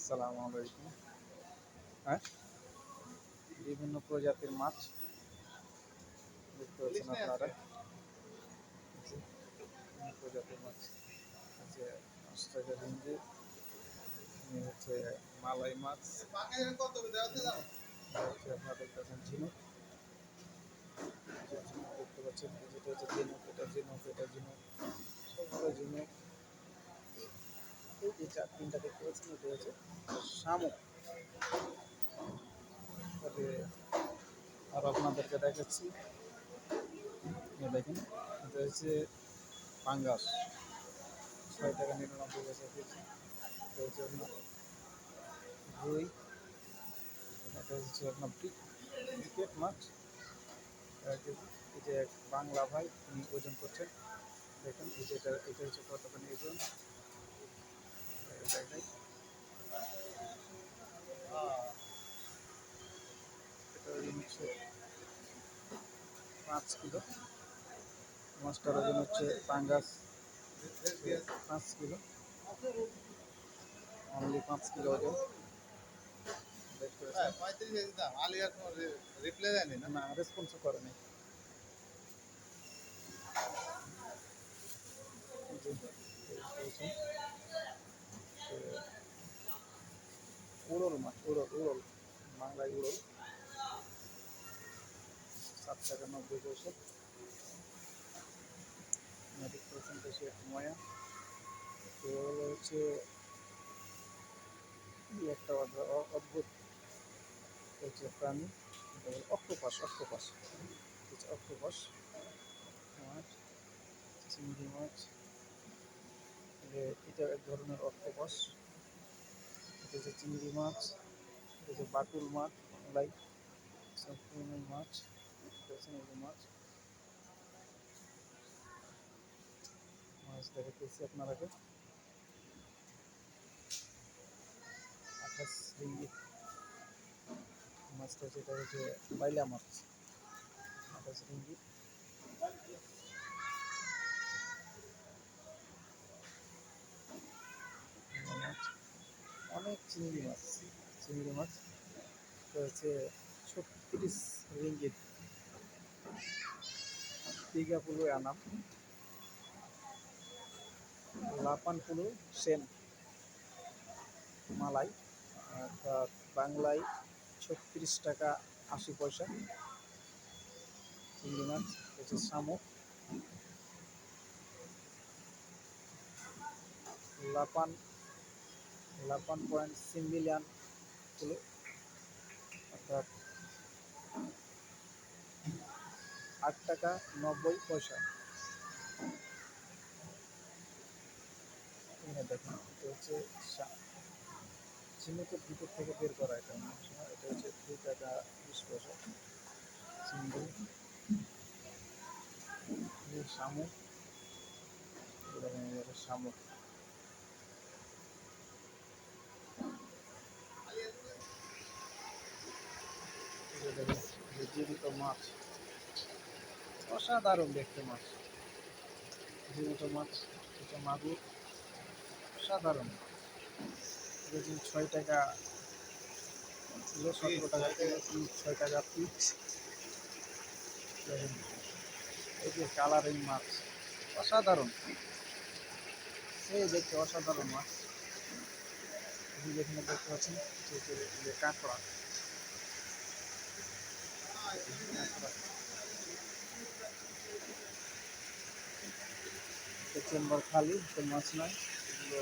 আসসালামু আলাইকুম। হ্যাঁ, বিভিন্ন প্রজাতির মাছ দেখতে পাচ্ছেন আপনারা। জি, বিভিন্ন প্রজাতির মাছ। যে মাছটা রিঙ্গি, হচ্ছে মালাই মাছ। আপনারা দেখতে পাচ্ছেন ঝিনুক। ঝিনুক দেখতে পাচ্ছেন, যেটা হচ্ছে ঝিনুক, এটা ঝিনুক, এটা ঝিনুক, সবগুলো ঝিনুক। এই যে চার তিনটা দেখতে পাচ্ছেন, এটা হচ্ছে শামুক। তবে আর আপনাদেরকে দেখাচ্ছি, দেখেন, এটা হচ্ছে পাঙ্গাস, 6 টাকা 99 পয়সা কেজি। এটা হচ্ছে আপনার রুই, এটা হচ্ছে আপনার ক্রিকেট মাছ 1 কেজি। এই যে এক বাংলা ভাই, উনি ওজন করছেন, দেখেন এই যে এটা হচ্ছে কতখানি ওজন দেখাই। এটা ওজন হচ্ছে 5 কিলো। মাছটার ওজন হচ্ছে পাঙ্গাস 5 কিলো, অনলি 5 কিলো ওজন। দেখতে পাচ্ছেন, না রেসপন্স করেনি। উড়ল মাছ, উড়ল বাংলায় উড়ল, 7 টাকা 90 পয়সা। দেখতে পাচ্ছেন দেশে ময়া। তো হচ্ছে একটা অদ্ভুত হচ্ছে প্রাণী, অক্টোপাস। হচ্ছে অক্টোপাস মাছ, চিংড়ি মাছ। এটা এক ধরনের অক্টোপাস। এটা হচ্ছে চিংড়ি মাছ, এটা হচ্ছে বাটুল মাছ, বাংলায় সম্পূর্ণ মাছ। মাছ মাছ দেখাতেছি আপনারাকে। 28 রিঙ্গিত মাছটা, যেটা হচ্ছে বাইলা মাছ, 28 রিঙ্গিত। মাছ অনেক চিংড়ি মাছ হচ্ছে 36 রিঙ্গিত। তিগাপুলু আনাম, লাপানপুলু সেন মালাই, অর্থাৎ বাংলায় 36 টাকা 80 পয়সা। চিংড়ি মাছ হচ্ছে শামুক, লাপান 6 মিলিয়ন কিলো, অর্থাৎ 8 টাকা 90 পয়সা। এখানে দেখেন, এটা হচ্ছে চিংড়িকে ভিতর থেকে বের করা, এটা এটা হচ্ছে 2 টাকা 20 পয়সা। চিংড়ি, শামুক, শামুক। জীবিত মাছ, অসাধারণ দেখতে মাছ, জীবিত মাছ। এটা মাগুর, সাধারণ। 6 টাকা কিলো, 17 টাকা কিলো, 6 টাকা পিস। এই যে কালারিং মাছ, অসাধারণ, সেই দেখতে অসাধারণ মাছ। যেখানে দেখতে পাচ্ছেন যে কাঁকড়া, চেম্বার খালি, তো মাছ নাই, এগুলো